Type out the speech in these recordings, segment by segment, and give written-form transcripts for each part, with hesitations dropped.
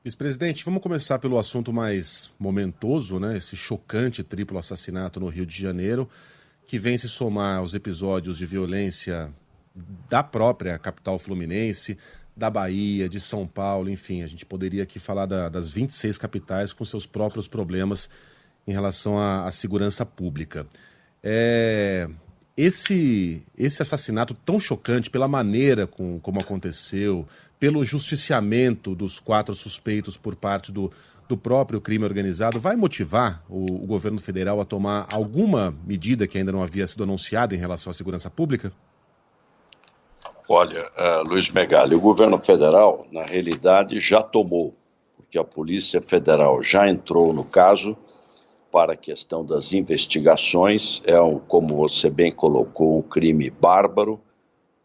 Vice-presidente, vamos começar pelo assunto mais momentoso, né? Esse chocante triplo assassinato no Rio de Janeiro, que vem se somar aos episódios de violência da própria capital fluminense, da Bahia, de São Paulo, enfim, a gente poderia aqui falar das 26 capitais com seus próprios problemas em relação à segurança pública. Esse assassinato tão chocante, pela maneira como aconteceu, pelo justiciamento dos 4 suspeitos por parte do próprio crime organizado, vai motivar o governo federal a tomar alguma medida que ainda não havia sido anunciada em relação à segurança pública? Olha, Luiz Megali, o governo federal, na realidade, já tomou, porque a Polícia Federal já entrou no caso para a questão das investigações. Como você bem colocou, um crime bárbaro.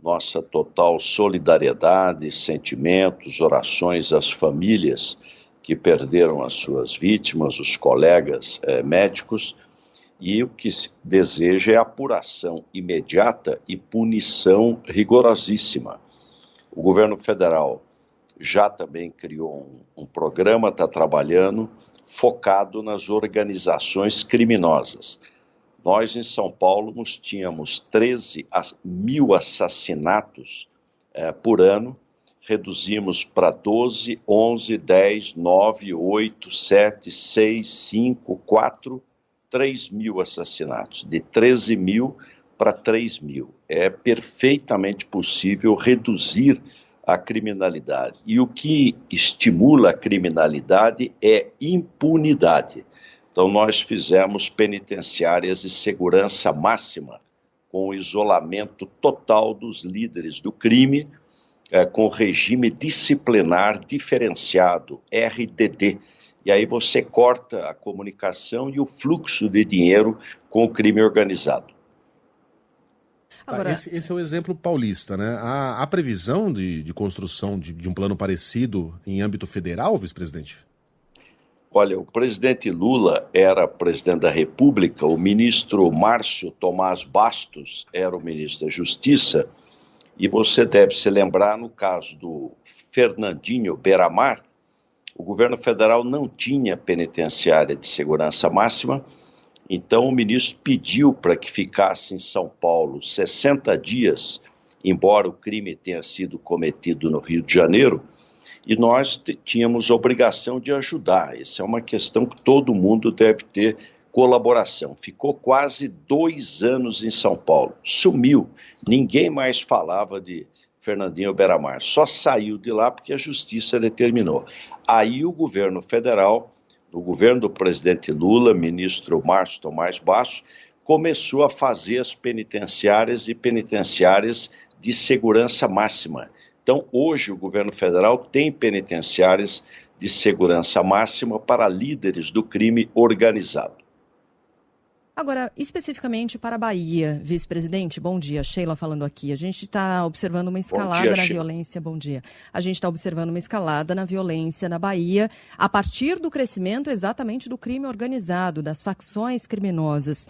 Nossa total solidariedade, sentimentos, orações às famílias que perderam as suas vítimas, os colegas médicos, e o que se deseja é apuração imediata e punição rigorosíssima. O governo federal já também criou um programa, está trabalhando, focado nas organizações criminosas. Nós, em São Paulo, tínhamos 13 mil assassinatos por ano, reduzimos para 12, 11, 10, 9, 8, 7, 6, 5, 4, 3 mil assassinatos, de 13 mil para 3 mil. É perfeitamente possível reduzir a criminalidade. E o que estimula a criminalidade é impunidade. Então, nós fizemos penitenciárias de segurança máxima, com o isolamento total dos líderes do crime, com regime disciplinar diferenciado, RDD. E aí você corta a comunicação e o fluxo de dinheiro com o crime organizado. Agora, esse é o exemplo paulista, né? Há previsão de construção de um plano parecido em âmbito federal, vice-presidente? Olha, o presidente Lula era presidente da República, o ministro Márcio Tomás Bastos era o ministro da Justiça, e você deve se lembrar, no caso do Fernandinho Beiramar, o governo federal não tinha penitenciária de segurança máxima, então o ministro pediu para que ficasse em São Paulo 60 dias, embora o crime tenha sido cometido no Rio de Janeiro, e nós tínhamos obrigação de ajudar. Essa é uma questão que todo mundo deve ter colaboração. Ficou quase 2 anos em São Paulo, sumiu, ninguém mais falava de Fernandinho Beiramar, só saiu de lá porque a justiça determinou. Aí o governo federal, o governo do presidente Lula, ministro Márcio Tomás Bastos, começou a fazer as penitenciárias e penitenciárias de segurança máxima. Então, hoje o governo federal tem penitenciárias de segurança máxima para líderes do crime organizado. Agora, especificamente para a Bahia, vice-presidente, bom dia, Sheila falando aqui. A gente está observando uma escalada na violência, bom dia. A gente está observando uma escalada na violência na Bahia, a partir do crescimento exatamente do crime organizado, das facções criminosas.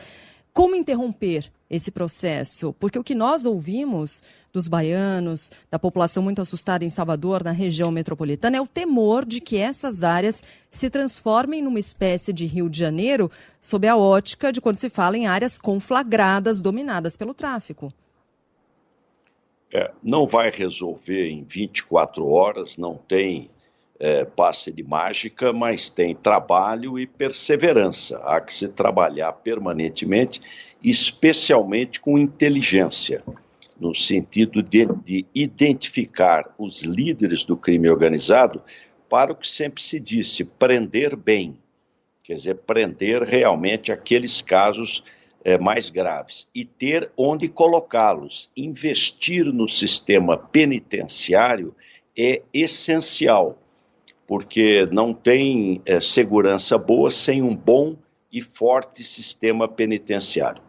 Como interromper esse processo? Porque o que nós ouvimos dos baianos, da população muito assustada em Salvador, na região metropolitana, é o temor de que essas áreas se transformem numa espécie de Rio de Janeiro, sob a ótica de quando se fala em áreas conflagradas, dominadas pelo tráfico. Não vai resolver em 24 horas, não tem passe de mágica, mas tem trabalho e perseverança. Há que se trabalhar permanentemente, especialmente com inteligência, no sentido de identificar os líderes do crime organizado para o que sempre se disse, prender bem, quer dizer, prender realmente aqueles casos mais graves e ter onde colocá-los. Investir no sistema penitenciário é essencial, porque não tem segurança boa sem um bom e forte sistema penitenciário.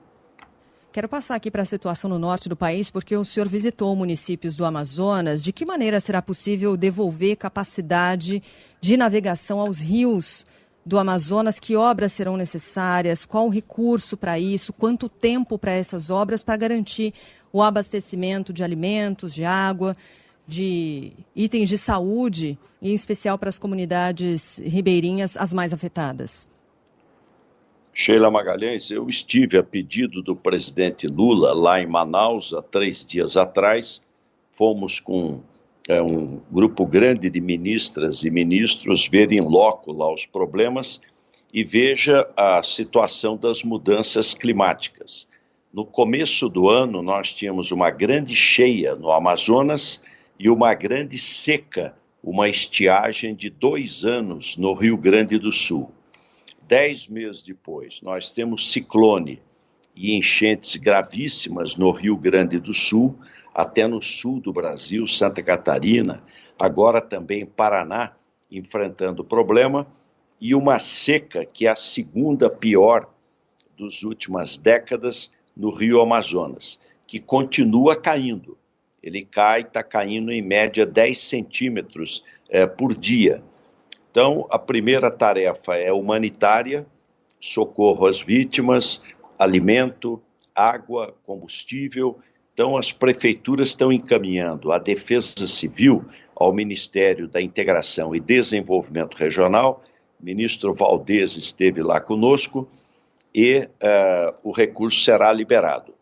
Quero passar aqui para a situação no norte do país, porque o senhor visitou municípios do Amazonas. De que maneira será possível devolver capacidade de navegação aos rios do Amazonas? Que obras serão necessárias? Qual o recurso para isso? Quanto tempo para essas obras para garantir o abastecimento de alimentos, de água? de itens de saúde, em especial para as comunidades ribeirinhas, as mais afetadas? Sheila Magalhães, eu estive a pedido do presidente Lula lá em Manaus há 3 dias atrás. Fomos com um grupo grande de ministras e ministros ver em loco lá os problemas e veja a situação das mudanças climáticas. No começo do ano, nós tínhamos uma grande cheia no Amazonas e uma grande seca, uma estiagem de 2 anos no Rio Grande do Sul. 10 meses depois, nós temos ciclone e enchentes gravíssimas no Rio Grande do Sul, até no sul do Brasil, Santa Catarina, agora também Paraná, enfrentando o problema, e uma seca que é a segunda pior das últimas décadas no Rio Amazonas, que continua caindo. Ele está caindo em média 10 centímetros por dia. Então, a primeira tarefa é humanitária, socorro às vítimas, alimento, água, combustível. Então, as prefeituras estão encaminhando a Defesa Civil ao Ministério da Integração e Desenvolvimento Regional. O ministro Valdez esteve lá conosco e o recurso será liberado.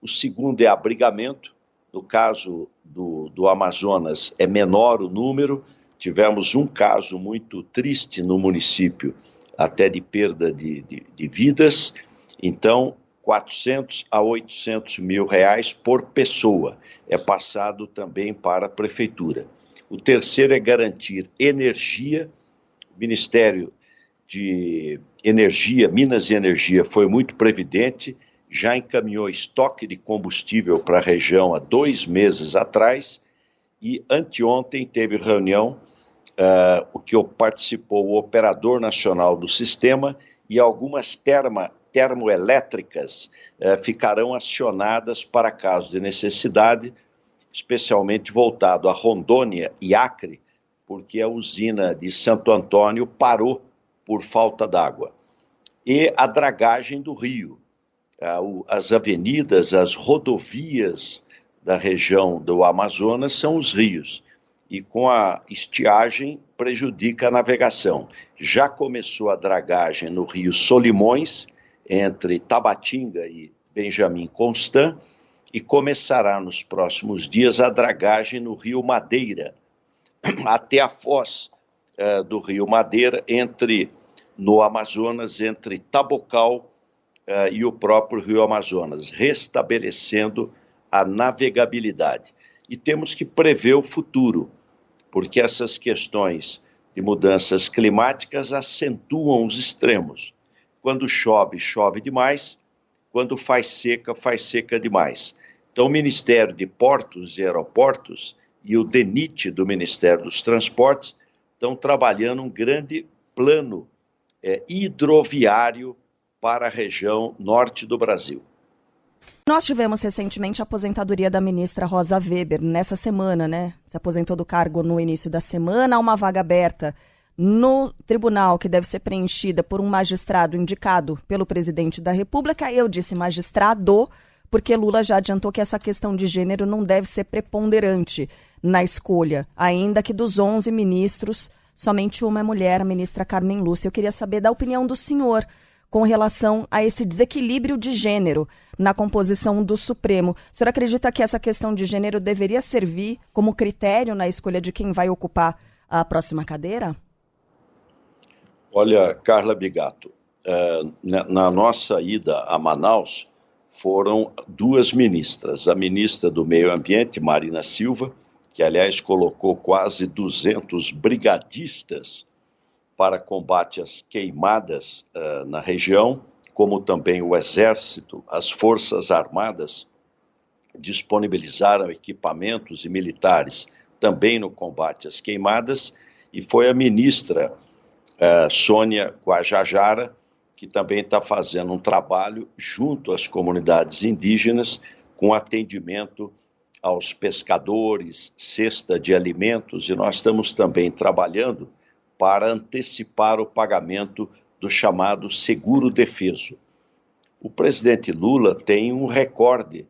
O segundo é abrigamento. No caso do Amazonas, é menor o número. Tivemos um caso muito triste no município, até de perda de vidas. Então, 400 a 800 mil reais por pessoa é passado também para a prefeitura. O terceiro é garantir energia. O Ministério de Energia, Minas e Energia, foi muito previdente, já encaminhou estoque de combustível para a região há 2 meses atrás e anteontem teve reunião o que participou o operador nacional do sistema e algumas termoelétricas ficarão acionadas para caso de necessidade, especialmente voltado a Rondônia e Acre, porque a usina de Santo Antônio parou por falta d'água. E a dragagem do rio, as avenidas, as rodovias da região do Amazonas são os rios. E com a estiagem prejudica a navegação. Já começou a dragagem no rio Solimões, entre Tabatinga e Benjamin Constant, e começará nos próximos dias a dragagem no rio Madeira, até a foz do rio Madeira, no Amazonas, entre Tabocal e o próprio rio Amazonas, restabelecendo a navegabilidade. E temos que prever o futuro, porque essas questões de mudanças climáticas acentuam os extremos. Quando chove, chove demais. Quando faz seca demais. Então, o Ministério de Portos e Aeroportos e o DENIT do Ministério dos Transportes estão trabalhando um grande plano hidroviário para a região norte do Brasil. Nós tivemos recentemente a aposentadoria da ministra Rosa Weber, nessa semana, né? Se aposentou do cargo no início da semana. Há uma vaga aberta no tribunal que deve ser preenchida por um magistrado indicado pelo presidente da República. Eu disse magistrado, porque Lula já adiantou que essa questão de gênero não deve ser preponderante na escolha, ainda que dos 11 ministros, somente uma é mulher, a ministra Carmen Lúcia. Eu queria saber da opinião do senhor com relação a esse desequilíbrio de gênero na composição do Supremo. O senhor acredita que essa questão de gênero deveria servir como critério na escolha de quem vai ocupar a próxima cadeira? Olha, Carla Bigato, na nossa ida a Manaus, foram 2 ministras. A ministra do Meio Ambiente, Marina Silva, que, aliás, colocou quase 200 brigadistas para combate às queimadas na região, como também o Exército, as Forças Armadas disponibilizaram equipamentos e militares também no combate às queimadas, e foi a ministra Sônia Guajajara, que também está fazendo um trabalho junto às comunidades indígenas, com atendimento aos pescadores, cesta de alimentos, e nós estamos também trabalhando para antecipar o pagamento do chamado seguro defeso. O presidente Lula tem um recorde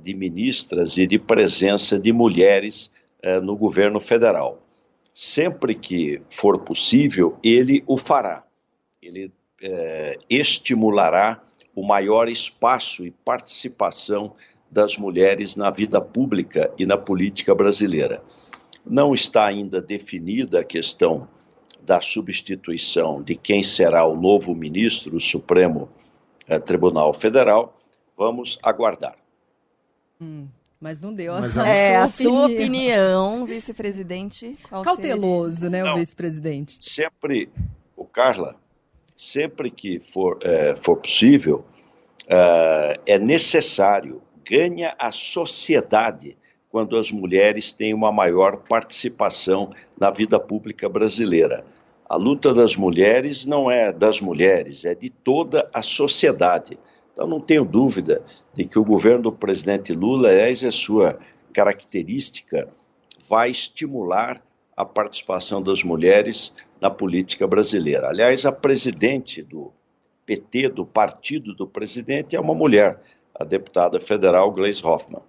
de ministras e de presença de mulheres no governo federal. Sempre que for possível, ele o fará. Ele estimulará o maior espaço e participação das mulheres na vida pública e na política brasileira. Não está ainda definida a questão da substituição de quem será o novo ministro do Supremo Tribunal Federal. Vamos aguardar. Mas não deu. A sua opinião, vice-presidente, qual cauteloso, seria? Né, o vice-presidente? Carla, sempre que for possível, é necessário, ganha a sociedade quando as mulheres têm uma maior participação na vida pública brasileira. A luta das mulheres não é das mulheres, é de toda a sociedade. Então, não tenho dúvida de que o governo do presidente Lula, essa é a sua característica, vai estimular a participação das mulheres na política brasileira. Aliás, a presidente do PT, do partido do presidente, é uma mulher, a deputada federal Gleisi Hoffmann.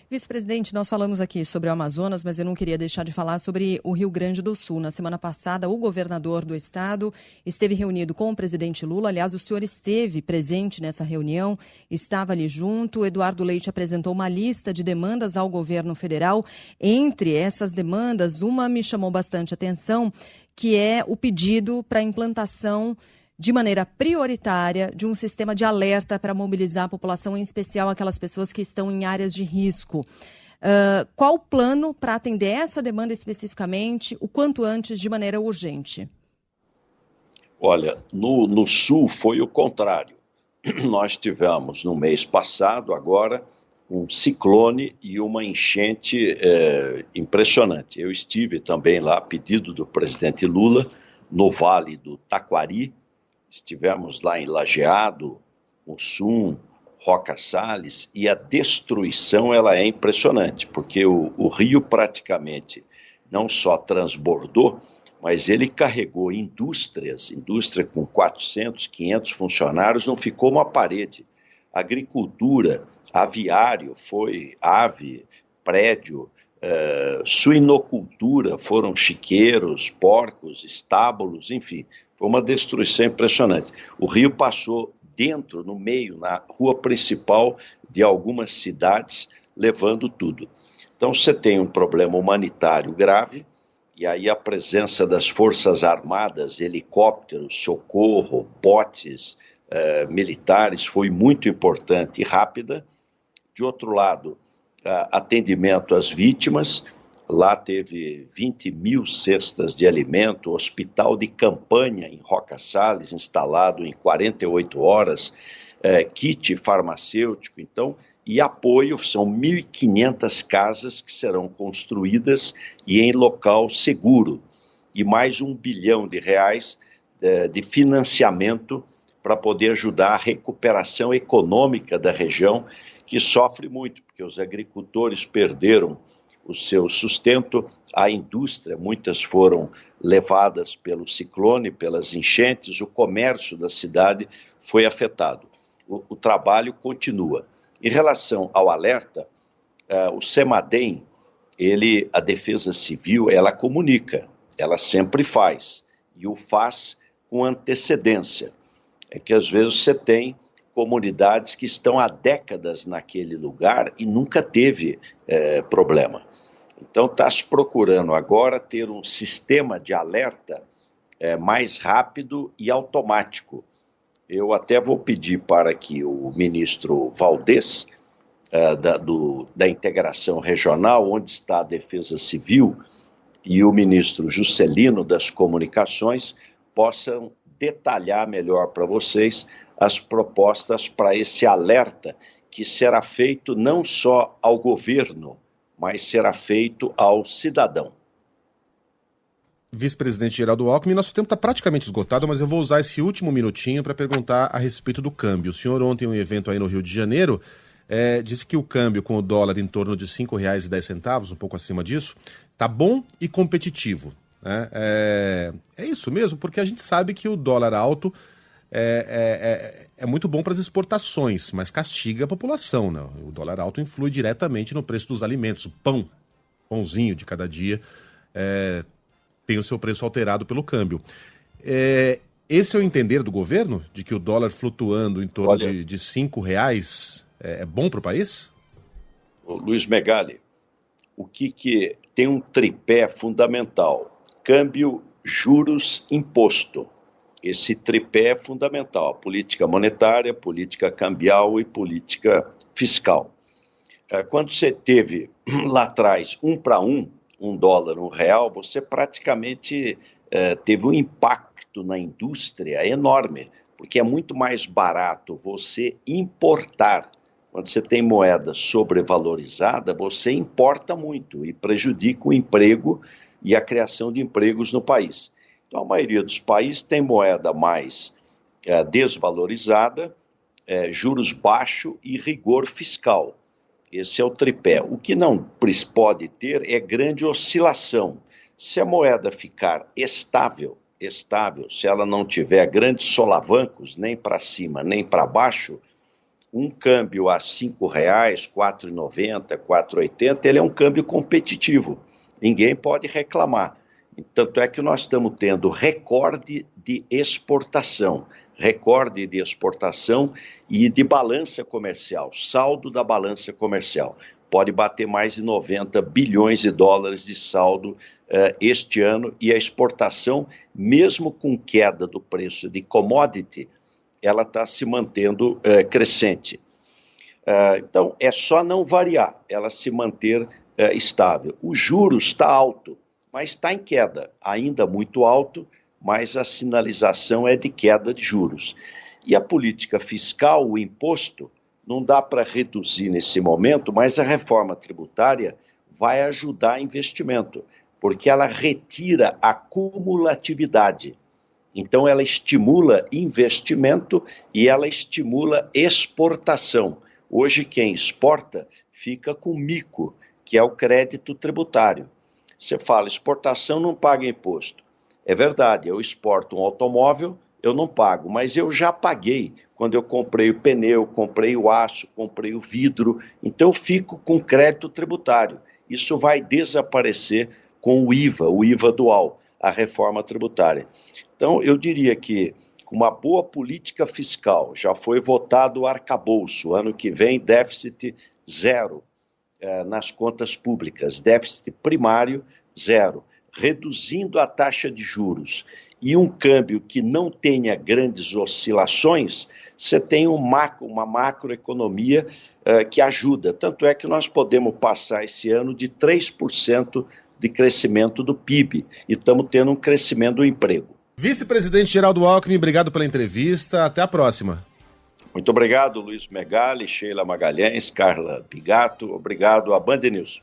Vice-presidente, nós falamos aqui sobre o Amazonas, mas eu não queria deixar de falar sobre o Rio Grande do Sul. Na semana passada, o governador do estado esteve reunido com o presidente Lula. Aliás, o senhor esteve presente nessa reunião, estava ali junto. Eduardo Leite apresentou uma lista de demandas ao governo federal. Entre essas demandas, uma me chamou bastante atenção, que é o pedido para a implantação de maneira prioritária de um sistema de alerta para mobilizar a população, em especial aquelas pessoas que estão em áreas de risco. Qual o plano para atender essa demanda especificamente, o quanto antes, de maneira urgente? Olha, no Sul foi o contrário. Nós tivemos no mês passado, agora, um ciclone e uma enchente impressionante. Eu estive também lá, a pedido do presidente Lula, no Vale do Taquari. Estivemos lá em Lajeado, Mussum, Roca Salles, e a destruição ela é impressionante, porque o rio praticamente não só transbordou, mas ele carregou indústria com 400, 500 funcionários, não ficou uma parede. Agricultura, aviário, foi ave, prédio, suinocultura, foram chiqueiros, porcos, estábulos, enfim. Foi uma destruição impressionante. O rio passou dentro, no meio, na rua principal de algumas cidades, levando tudo. Então você tem um problema humanitário grave, e aí a presença das Forças Armadas, helicópteros, socorro, botes militares foi muito importante e rápida. De outro lado, atendimento às vítimas. Lá teve 20 mil cestas de alimento, hospital de campanha em Roca Salles, instalado em 48 horas, kit farmacêutico, então, e apoio, são 1.500 casas que serão construídas e em local seguro, e mais R$1 bilhão de financiamento para poder ajudar a recuperação econômica da região, que sofre muito, porque os agricultores perderam o seu sustento, a indústria, muitas foram levadas pelo ciclone, pelas enchentes, o comércio da cidade foi afetado. O trabalho continua. Em relação ao alerta, o CEMADEM, a Defesa Civil, ela comunica, ela sempre faz, e o faz com antecedência. É que às vezes você tem comunidades que estão há décadas naquele lugar e nunca teve problema. Então está se procurando agora ter um sistema de alerta mais rápido e automático. Eu até vou pedir para que o ministro Valdez, da Integração Regional, onde está a Defesa Civil, e o ministro Juscelino das Comunicações possam detalhar melhor para vocês as propostas para esse alerta, que será feito não só ao governo, mas será feito ao cidadão. Vice-presidente Geraldo Alckmin, nosso tempo está praticamente esgotado, mas eu vou usar esse último minutinho para perguntar a respeito do câmbio. O senhor ontem, em um evento aí no Rio de Janeiro, disse que o câmbio com o dólar em torno de R$ 5,10, um pouco acima disso, está bom e competitivo. Né? É isso mesmo, porque a gente sabe que o dólar alto é muito bom para as exportações, mas castiga a população. Né? O dólar alto influi diretamente no preço dos alimentos, o pão. pãozinho de cada dia, tem o seu preço alterado pelo câmbio. Esse é o entender do governo? De que o dólar flutuando em torno de R$5 é bom para o país? Luiz Megali, o que tem um tripé fundamental: câmbio, juros, imposto. Esse tripé é fundamental: política monetária, política cambial e política fiscal. Quando você teve lá atrás 1 para 1, $1, R$1, você praticamente teve um impacto na indústria enorme, porque é muito mais barato você importar. Quando você tem moeda sobrevalorizada, você importa muito e prejudica o emprego e a criação de empregos no país. Então, a maioria dos países tem moeda mais desvalorizada, juros baixos e rigor fiscal. Esse é o tripé. O que não pode ter é grande oscilação. Se a moeda ficar estável, se ela não tiver grandes solavancos, nem para cima, nem para baixo, um câmbio a R$5, R$4,90, R$4,80, ele é um câmbio competitivo. Ninguém pode reclamar. Tanto é que nós estamos tendo recorde de exportação e de balança comercial, saldo da balança comercial. Pode bater mais de 90 bilhões de dólares de saldo este ano, e a exportação, mesmo com queda do preço de commodity, ela está se mantendo crescente. Então, é só não variar, ela se manter estável. O juros está alto, mas está em queda, ainda muito alto, mas a sinalização é de queda de juros. E a política fiscal, o imposto, não dá para reduzir nesse momento, mas a reforma tributária vai ajudar investimento, porque ela retira a cumulatividade. Então, ela estimula investimento e ela estimula exportação. Hoje, quem exporta fica com mico, que é o crédito tributário. Você fala, exportação não paga imposto. É verdade, eu exporto um automóvel, eu não pago, mas eu já paguei quando eu comprei o pneu, comprei o aço, comprei o vidro, então eu fico com crédito tributário. Isso vai desaparecer com o IVA dual, a reforma tributária. Então, eu diria que com uma boa política fiscal, já foi votado o arcabouço, ano que vem déficit zero nas contas públicas, déficit primário zero, reduzindo a taxa de juros e um câmbio que não tenha grandes oscilações, você tem uma macroeconomia que ajuda. Tanto é que nós podemos passar esse ano de 3% de crescimento do PIB e estamos tendo um crescimento do emprego. Vice-presidente Geraldo Alckmin, obrigado pela entrevista. Até a próxima. Muito obrigado, Luiz Megali, Sheila Magalhães, Carla Pigato. Obrigado à Band News.